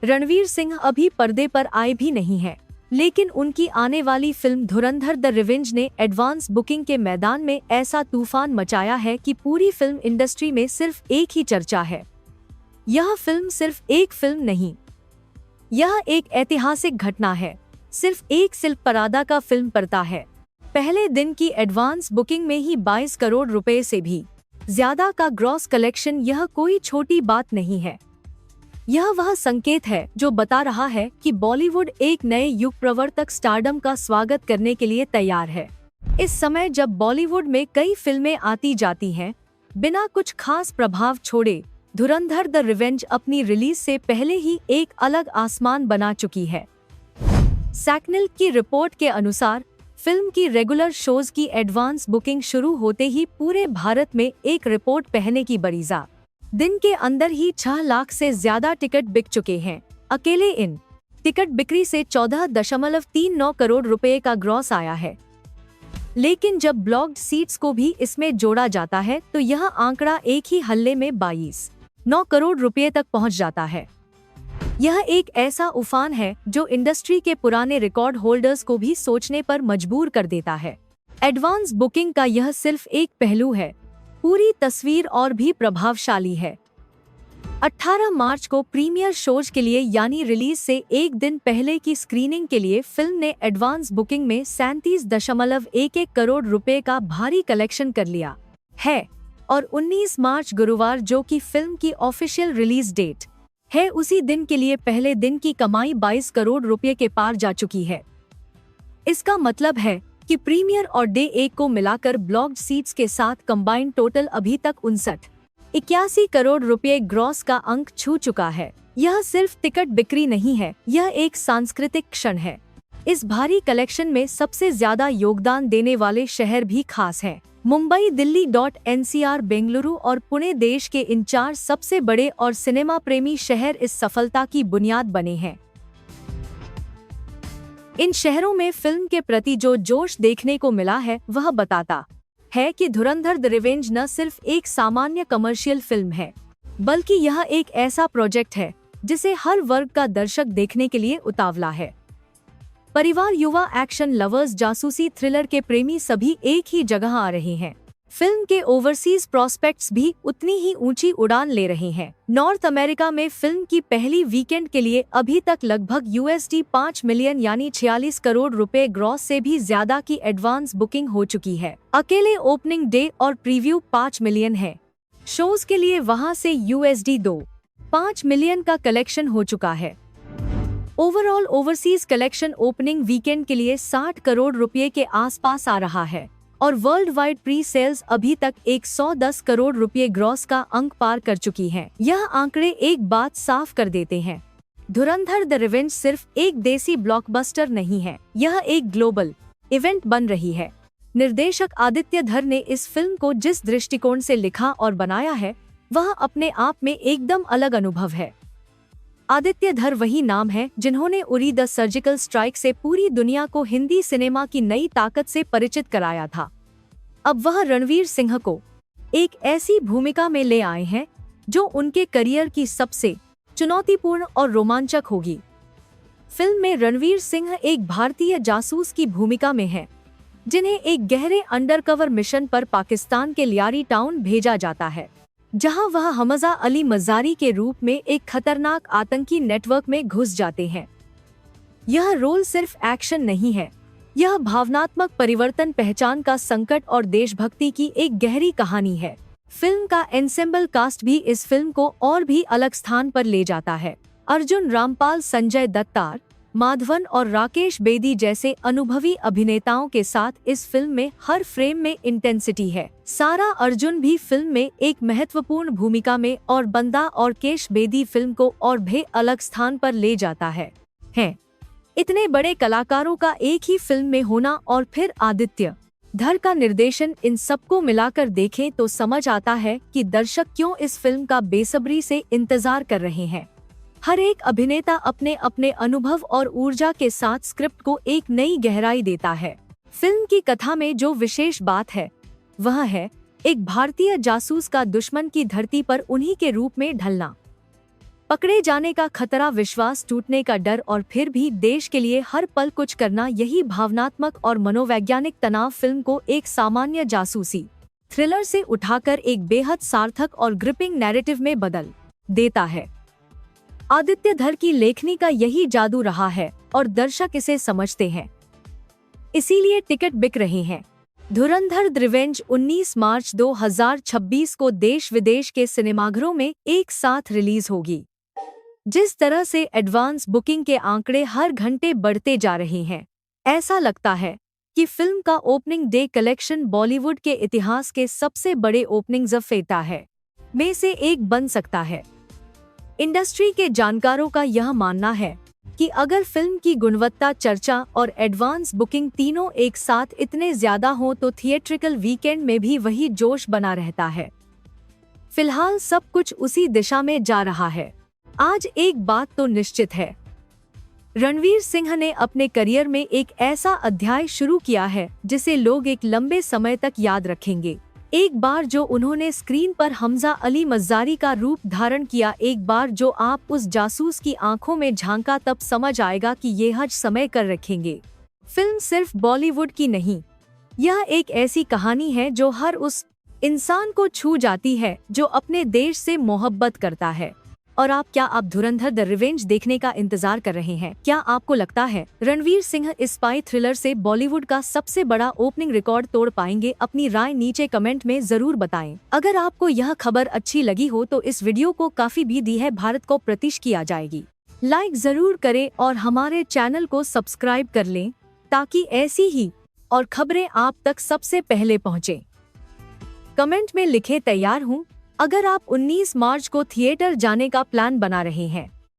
रणवीर सिंह अभी पर्दे पर आए भी नहीं है, लेकिन उनकी आने वाली फिल्म धुरंधर द रिवेंज ने एडवांस बुकिंग के मैदान में ऐसा तूफान मचाया है कि पूरी फिल्म इंडस्ट्री में सिर्फ एक ही चर्चा है। यह फिल्म सिर्फ एक फिल्म नहीं, यह एक ऐतिहासिक घटना है। सिर्फ एक शिल्पपरादा का फिल्म पड़ता है। पहले दिन की एडवांस बुकिंग में ही 22 करोड़ रुपए से भी ज्यादा का ग्रॉस कलेक्शन, यह कोई छोटी बात नहीं है। यह वह संकेत है जो बता रहा है कि बॉलीवुड एक नए युग प्रवर्तक स्टारडम का स्वागत करने के लिए तैयार है। इस समय जब बॉलीवुड में कई फिल्में आती जाती हैं, बिना कुछ खास प्रभाव छोड़े धुरंधर द रिवेंज अपनी रिलीज से पहले ही एक अलग आसमान बना चुकी है। सैकनिल की रिपोर्ट के अनुसार फिल्म की रेगुलर शोज की एडवांस बुकिंग शुरू होते ही पूरे भारत में एक रिपोर्ट पहने की बरीजा। दिन के अंदर ही 6 लाख से ज्यादा टिकट बिक चुके हैं। अकेले इन टिकट बिक्री से 14.39 करोड़ रुपए का ग्रॉस आया है। लेकिन जब ब्लॉक्ड सीट्स को भी इसमें जोड़ा जाता है तो यह आंकड़ा एक ही हल्ले में 22.9 करोड़ रुपए तक पहुंच जाता है। यह एक ऐसा उफान है जो इंडस्ट्री के पुराने रिकॉर्ड होल्डर्स को भी सोचने पर मजबूर कर देता है। एडवांस बुकिंग का यह सिर्फ एक पहलू है, पूरी तस्वीर और भी प्रभावशाली है। 18 मार्च को प्रीमियर शोज के लिए यानी रिलीज से एक दिन पहले की स्क्रीनिंग के लिए फिल्म ने एडवांस बुकिंग में 37.11 करोड़ रुपए का भारी कलेक्शन कर लिया है और 19 मार्च गुरुवार, जो कि फिल्म की ऑफिशियल रिलीज डेट है, उसी दिन के लिए पहले दिन की कमाई 22 करोड़ रुपए के पार जा चुकी है। इसका मतलब है कि प्रीमियर और डे 1 को मिलाकर ब्लॉक्ड सीट्स के साथ कंबाइंड टोटल अभी तक 59.81 करोड़ रुपए ग्रॉस का अंक छू चुका है। यह सिर्फ टिकट बिक्री नहीं है, यह एक सांस्कृतिक क्षण है। इस भारी कलेक्शन में सबसे ज्यादा योगदान देने वाले शहर भी खास हैं। मुंबई, दिल्ली, NCR, बेंगलुरु और पुणे देश के इन 4 सबसे बड़े और सिनेमा प्रेमी शहर इस सफलता की बुनियाद बने हैं। इन शहरों में फिल्म के प्रति जो जोश देखने को मिला है वह बताता है कि धुरंधर द रिवेंज न सिर्फ एक सामान्य कमर्शियल फिल्म है, बल्कि यह एक ऐसा प्रोजेक्ट है जिसे हर वर्ग का दर्शक देखने के लिए उतावला है। परिवार, युवा, एक्शन लवर्स, जासूसी थ्रिलर के प्रेमी सभी एक ही जगह आ रहे हैं। फिल्म के ओवरसीज प्रोस्पेक्ट्स भी उतनी ही ऊंची उड़ान ले रहे हैं। नॉर्थ अमेरिका में फिल्म की पहली वीकेंड के लिए अभी तक लगभग $5 मिलियन यानी 46 करोड़ रुपए ग्रॉस से भी ज्यादा की एडवांस बुकिंग हो चुकी है। अकेले ओपनिंग डे और प्रीव्यू 5 मिलियन है। शोज के लिए वहां से $2.5 मिलियन का कलेक्शन हो चुका है। Overall overseas collection opening weekend के लिए 60 करोड़ रुपए के आसपास आ रहा है और वर्ल्ड वाइड प्री सेल्स अभी तक 110 करोड़ रुपए ग्रॉस का अंक पार कर चुकी हैं। यह आंकड़े एक बात साफ कर देते हैं, धुरंधर द रिवेंज सिर्फ एक देसी ब्लॉकबस्टर नहीं है, यह एक ग्लोबल इवेंट बन रही है। निर्देशक आदित्य धर ने इस फिल्म को जिस दृष्टिकोण से लिखा और बनाया है वह अपने आप में एकदम अलग अनुभव है। आदित्य धर वही नाम है जिन्होंने उरी द सर्जिकल स्ट्राइक से पूरी दुनिया को हिंदी सिनेमा की नई ताकत से परिचित कराया था। अब वह रणवीर सिंह को एक ऐसी भूमिका में ले आए हैं जो उनके करियर की सबसे चुनौतीपूर्ण और रोमांचक होगी। फिल्म में रणवीर सिंह एक भारतीय जासूस की भूमिका में है जिन्हें एक गहरे अंडरकवर मिशन पर पाकिस्तान के लियारी टाउन भेजा जाता है, जहां वह हमजा अली मज़ारी के रूप में एक खतरनाक आतंकी नेटवर्क में घुस जाते हैं। यह रोल सिर्फ एक्शन नहीं है, यह भावनात्मक परिवर्तन, पहचान का संकट और देशभक्ति की एक गहरी कहानी है। फिल्म का एंसेम्बल कास्ट भी इस फिल्म को और भी अलग स्थान पर ले जाता है। अर्जुन रामपाल, संजय दत्तार, माधवन और राकेश बेदी जैसे अनुभवी अभिनेताओं के साथ इस फिल्म में हर फ्रेम में इंटेंसिटी है। सारा अर्जुन भी फिल्म में एक महत्वपूर्ण भूमिका में और बंदा और केश बेदी फिल्म को और भी अलग स्थान पर ले जाता है। इतने बड़े कलाकारों का एक ही फिल्म में होना और फिर आदित्य धर का निर्देशन, इन सबको मिलाकर देखें तो समझ आता है कि दर्शक क्यों इस फिल्म का बेसब्री से इंतजार कर रहे हैं। हर एक अभिनेता अपने अपने अनुभव और ऊर्जा के साथ स्क्रिप्ट को एक नई गहराई देता है। फिल्म की कथा में जो विशेष बात है वह है एक भारतीय जासूस का दुश्मन की धरती पर उन्हीं के रूप में ढलना। पकड़े जाने का खतरा, विश्वास टूटने का डर और फिर भी देश के लिए हर पल कुछ करना, यही भावनात्मक और मनोवैज्ञानिक तनाव फिल्म को एक सामान्य जासूसी थ्रिलर से उठाकर एक बेहद सार्थक और ग्रिपिंग नैरेटिव में बदल देता है। आदित्य धर की लेखनी का यही जादू रहा है और दर्शक इसे समझते हैं, इसीलिए टिकट बिक रहे हैं। धुरंधर द रिवेंज 19 मार्च 2026 को देश विदेश के सिनेमाघरों में एक साथ रिलीज होगी। जिस तरह से एडवांस बुकिंग के आंकड़े हर घंटे बढ़ते जा रहे हैं, ऐसा लगता है कि फिल्म का ओपनिंग डे कलेक्शन बॉलीवुड के इतिहास के सबसे बड़े ओपनिंग्स ऑफ फेटा है में से एक बन सकता है। इंडस्ट्री के जानकारों का यह मानना है कि अगर फिल्म की गुणवत्ता, चर्चा और एडवांस बुकिंग तीनों एक साथ इतने ज्यादा हों तो थिएट्रिकल वीकेंड में भी वही जोश बना रहता है। फिलहाल सब कुछ उसी दिशा में जा रहा है। आज एक बात तो निश्चित है, रणवीर सिंह ने अपने करियर में एक ऐसा अध्याय शुरू किया है जिसे लोग एक लंबे समय तक याद रखेंगे। एक बार जो उन्होंने स्क्रीन पर हमजा अली मज़ारी का रूप धारण किया, एक बार जो आप उस जासूस की आंखों में झांका, तब समझ आएगा कि ये हज समय कर रखेंगे। फिल्म सिर्फ बॉलीवुड की नहीं, यह एक ऐसी कहानी है जो हर उस इंसान को छू जाती है जो अपने देश से मोहब्बत करता है। और आप धुरंधर द रिवेंज देखने का इंतजार कर रहे हैं? क्या आपको लगता है रणवीर सिंह इस स्पाई थ्रिलर से बॉलीवुड का सबसे बड़ा ओपनिंग रिकॉर्ड तोड़ पाएंगे? अपनी राय नीचे कमेंट में जरूर बताएं। अगर आपको यह खबर अच्छी लगी हो तो इस वीडियो को काफी भी दी है भारत को प्रतिश किया जाएगी। लाइक जरूर करें और हमारे चैनल को सब्सक्राइब कर लें ताकि ऐसी ही और खबरें आप तक सबसे पहले पहुँचे। कमेंट में लिखे तैयार हूँ अगर आप 19 मार्च को थिएटर जाने का प्लान बना रहे हैं।